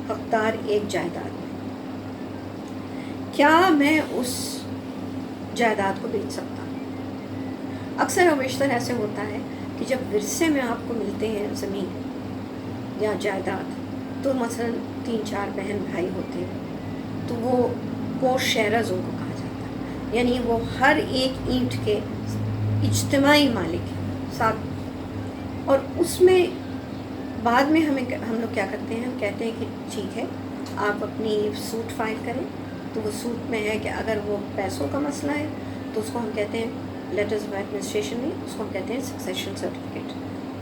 حقدار ایک جائیداد میں، کیا میں اس جائیداد کو بیچ سکتا ہوں؟ اکثر و بیشتر ایسے ہوتا ہے کہ جب ورثے میں آپ کو ملتے ہیں زمین یا جائیداد، تو مثلا 3-4 بہن بھائی ہوتے ہیں، تو وہ کو شیرز ان کو کہا جاتا ہے، یعنی وہ ہر ایک اینٹ کے اجتماعی مالک ہیں ساتھ. اور اس میں بعد میں ہم لوگ کیا کرتے ہیں، ہم کہتے ہیں کہ ٹھیک ہے آپ اپنی سوٹ فائل کریں. تو وہ سوٹ میں ہے کہ اگر وہ پیسوں کا مسئلہ ہے تو اس کو ہم کہتے ہیں لیٹرز آف ایڈمنسٹریشن میں، اس کو ہم کہتے ہیں سکسیشن سرٹیفکیٹ.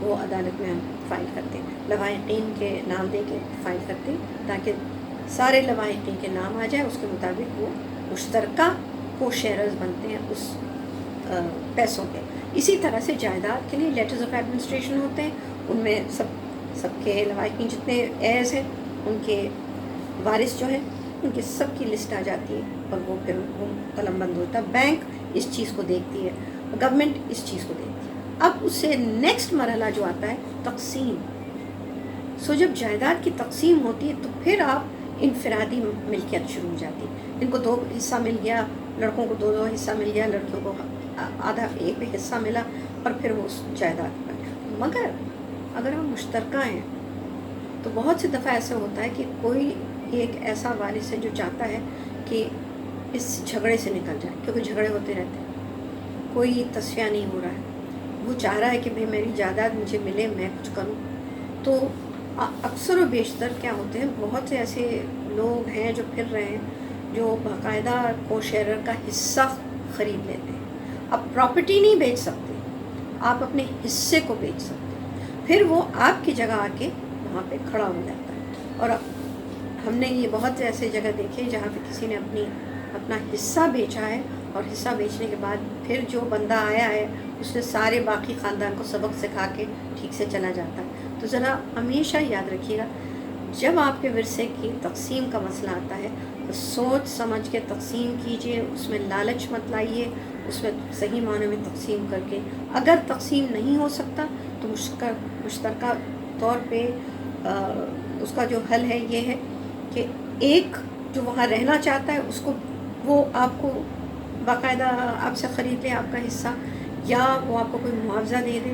وہ عدالت میں ہم فائل کرتے ہیں، لواحقین کے نام دے کے فائل کرتے ہیں تاکہ سارے لواحقین کے نام آ جائے، اس کے مطابق وہ مشترکہ کو شیئرز بنتے ہیں اس پیسوں کے. اسی طرح سے جائیداد کے لیے لیٹرز آف ایڈمنسٹریشن ہوتے ہیں، ان میں سب کے لواحقین جتنے ایز ہیں، ان کے وارث جو ہیں، ان کی سب کی لسٹ آ جاتی ہے، اور وہ پھر وہ قلم بند ہوتا ہے. بینک اس چیز کو دیکھتی ہے، گورنمنٹ اس چیز کو دیکھتی ہے. اب اس سے نیکسٹ مرحلہ جو آتا ہے تقسیم. جب جائیداد کی تقسیم ہوتی ہے تو پھر آپ انفرادی ملکیت شروع ہو جاتی ہے. ان کو 2 حصہ مل گیا، لڑکوں کو 2 حصہ مل گیا، لڑکیوں کو آدھا ایک حصہ ملا، اور پھر وہ جائیداد بن جاتی. مگر اگر ہم مشترکہ ہیں تو بہت سی دفعہ ایسا ہوتا ہے کہ کوئی ایک ایسا وارث ہے جو چاہتا ہے کہ اس جھگڑے سے نکل جائے، کیونکہ جھگڑے ہوتے رہتے ہیں، کوئی تصفیہ نہیں ہو رہا ہے، وہ چاہ رہا ہے کہ میری جائیداد مجھے ملے، میں کچھ کروں. تو اکثر و بیشتر کیا ہوتے ہیں، بہت سے ایسے لوگ ہیں جو پھر رہے ہیں جو باقاعدہ کو شیئرر کا حصہ خرید لیتے ہیں. اب پراپرٹی نہیں بیچ سکتے، آپ اپنے حصے کو بیچ سکتے ہیں، پھر وہ آپ کی جگہ آ کے وہاں پہ کھڑا ہو جاتا ہے. اور ہم نے یہ بہت ایسے جگہ دیکھے جہاں پہ کسی نے اپنا حصہ بیچا ہے، اور حصہ بیچنے کے بعد پھر جو بندہ آیا ہے اس نے سارے باقی خاندان کو سبق سکھا کے ٹھیک سے چلا جاتا ہے. تو ذرا ہمیشہ یاد رکھیے گا، جب آپ کے ورثے کی تقسیم کا مسئلہ آتا ہے تو سوچ سمجھ کے تقسیم کیجئے، اس میں لالچ مت لائیے، اس میں صحیح معنی میں تقسیم کر کے. اگر تقسیم نہیں ہو سکتا تو مشترکہ طور پہ اس کا جو حل ہے یہ ہے کہ ایک جو وہاں رہنا چاہتا ہے اس کو، وہ آپ کو باقاعدہ آپ سے خرید لے آپ کا حصہ، یا وہ آپ کو کوئی معاوضہ دے دے،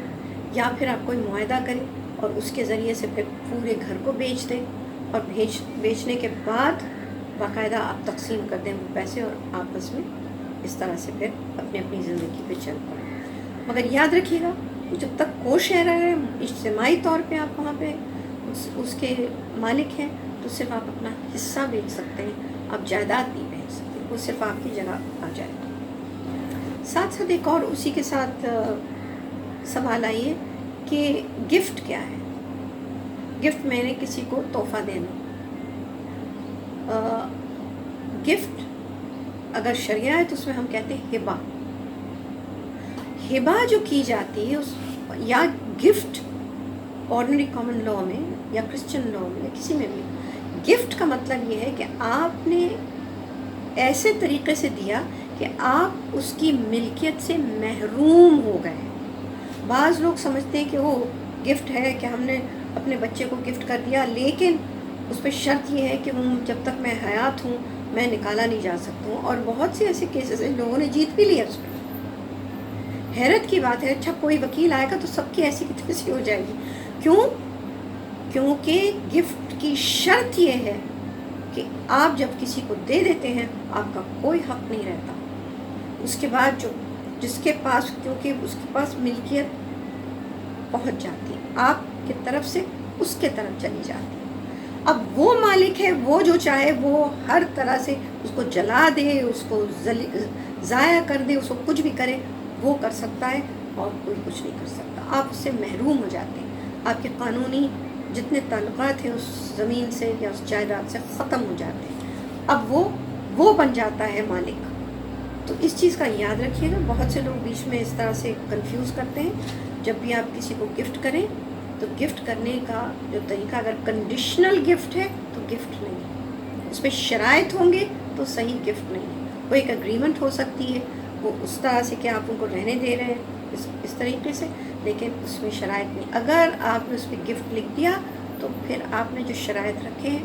یا پھر آپ کوئی معاہدہ کرے اور اس کے ذریعے سے پھر پورے گھر کو بیچ دیں، اور بیچنے کے بعد باقاعدہ آپ تقسیم کر دیں وہ پیسے، اور آپس میں اس طرح سے پھر اپنی زندگی پہ چل پڑیں. مگر یاد رکھیے گا، جب تک کو شیئرر ہے، اجتماعی طور پہ آپ وہاں پہ اس کے مالک ہیں، تو صرف آپ اپنا حصہ بیچ سکتے ہیں، آپ جائیداد نہیں بیچ سکتے، وہ صرف آپ کی جگہ آ جائے. ساتھ ساتھ ایک اور اسی کے ساتھ سوال آئیے کہ گفٹ کیا ہے. گفٹ میں نے کسی کو تحفہ دینا، گفٹ اگر شرعیہ ہے تو اس میں ہم کہتے ہیں ہبہ. ہبہ جو کی جاتی ہے یا گفٹ آرڈنری کامن لاء میں یا کرسچن لاء میں یا کسی میں بھی، گفٹ کا مطلب یہ ہے کہ آپ نے ایسے طریقے سے دیا کہ آپ اس کی ملکیت سے محروم ہو گئے. بعض لوگ سمجھتے ہیں کہ وہ گفٹ ہے کہ ہم نے اپنے بچے کو گفٹ کر دیا، لیکن اس پہ شرط یہ ہے کہ وہ جب تک میں حیات ہوں میں نکالا نہیں جا سکتا ہوں. اور بہت سے ایسے کیسز ہیں لوگوں نے جیت بھی لیا اس پہ. حیرت کی بات ہے، اچھا کوئی وکیل آئے گا تو سب کی ایسی کی تیسی ہو جائے گی. کیوں؟ کیونکہ گفٹ کی شرط یہ ہے کہ آپ جب کسی کو دے دیتے ہیں آپ کا کوئی حق نہیں رہتا. اس کے بعد جس کے پاس، کیونکہ اس کے پاس ملکیت پہنچ جاتی ہے آپ کی طرف سے، اس کے طرف چلی جاتی ہے. اب وہ مالک ہے، وہ جو چاہے وہ ہر طرح سے اس کو جلا دے، اس کو ضائع کر دے، اس کو کچھ بھی کرے، وہ کر سکتا ہے اور کوئی کچھ نہیں کر سکتا. آپ اس سے محروم ہو جاتے ہیں، آپ کے قانونی جتنے تعلقات ہیں اس زمین سے یا اس جائیداد سے ختم ہو جاتے ہیں. اب وہ بن جاتا ہے مالک. تو اس چیز کا یاد رکھیے گا. بہت سے لوگ بیچ میں اس طرح سے کنفیوز کرتے ہیں. جب بھی آپ کسی کو گفٹ کریں تو گفٹ کرنے کا جو طریقہ، اگر کنڈیشنل گفٹ ہے تو گفٹ نہیں ہے، اس پہ شرائط ہوں گے تو صحیح گفٹ نہیں ہے. وہ ایک اگریمنٹ ہو سکتی ہے، وہ اس طرح سے کہ آپ ان کو رہنے دے رہے ہیں اس طریقے سے، لیکن اس میں شرائط نہیں. اگر آپ نے اس پہ گفٹ لکھ دیا تو پھر آپ نے جو شرائط رکھے ہیں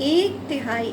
1/3,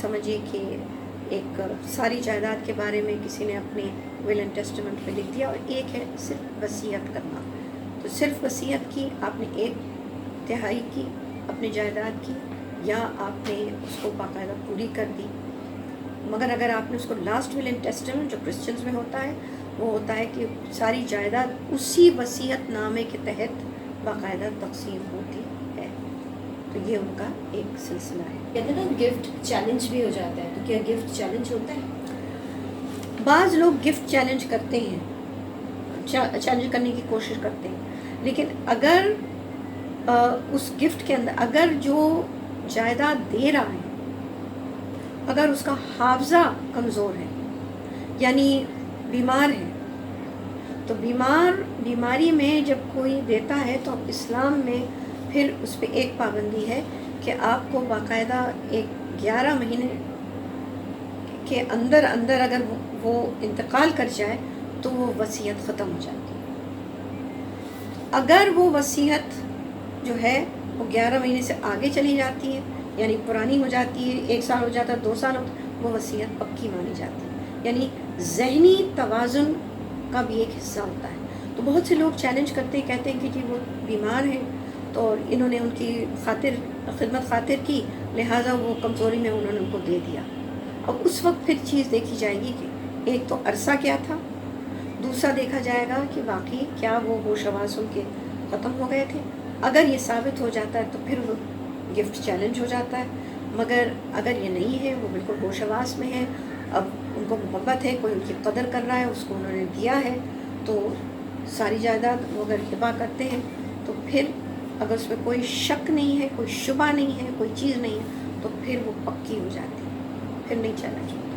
سمجھیے کہ ایک ساری جائیداد کے بارے میں کسی نے اپنے ول اینڈ ٹیسٹمنٹ میں لکھ دیا، اور ایک ہے صرف وصیت کرنا. تو صرف وصیت کی، آپ نے 1/3 کی اپنی جائیداد کی، یا آپ نے اس کو باقاعدہ پوری کر دی. مگر اگر آپ نے اس کو لاسٹ ول اینڈ ٹیسٹمنٹ جو کرسچنز میں ہوتا ہے، وہ ہوتا ہے کہ ساری جائیداد اسی وصیت نامے کے تحت باقاعدہ تقسیم ہوتی ہے. تو یہ ان کا ایک سلسلہ ہے. کہتے ہیں نا گفٹ چیلنج بھی ہو جاتا ہے، تو کیا گفٹ چیلنج ہوتا ہے؟ بعض لوگ گفٹ چیلنج کرتے ہیں، چیلنج کرنے کی کوشش کرتے ہیں، لیکن اگر اس گفٹ کے اندر اگر جو جائیداد دے رہا ہے اگر اس کا حافظہ کمزور ہے، یعنی بیمار ہے، تو بیماری میں جب کوئی دیتا ہے تو اسلام میں پھر اس پہ ایک پابندی ہے کہ آپ کو باقاعدہ 11 مہینے کے اندر اگر وہ انتقال کر جائے تو وہ وصیت ختم ہو جاتی ہے. اگر وہ وصیت جو ہے وہ 11 مہینے سے آگے چلی جاتی ہے، یعنی پرانی ہو جاتی ہے، 1 سال ہو جاتا ہے، 2 سال ہو، وہ وصیت پکی مانی جاتی ہے. یعنی ذہنی توازن کا بھی ایک حصہ ہوتا ہے. تو بہت سے لوگ چیلنج کرتے ہیں، کہتے ہیں کہ جی وہ بیمار ہیں تو انہوں نے ان کی خدمت خاطر کی، لہٰذا وہ کمزوری میں انہوں نے ان کو دے دیا. اب اس وقت پھر چیز دیکھی جائے گی کہ ایک تو عرصہ کیا تھا، دوسرا دیکھا جائے گا کہ واقعی کیا وہ ہوش حواس ان کے ختم ہو گئے تھے. اگر یہ ثابت ہو جاتا ہے تو پھر وہ گفٹ چیلنج ہو جاتا ہے. مگر اگر یہ نہیں ہے، وہ بالکل ہوش حواس میں ہے، اب ان کو محبت ہے، کوئی ان کی قدر کر رہا ہے، اس کو انہوں نے دیا ہے، تو ساری جائیداد وہ اگر ہبہ کرتے ہیں تو پھر اگر اس میں کوئی شک نہیں ہے، کوئی شبہ نہیں ہے، کوئی چیز نہیں ہے، تو پھر وہ پکی ہو جاتی ہے، پھر نہیں چیلنج ہوتا.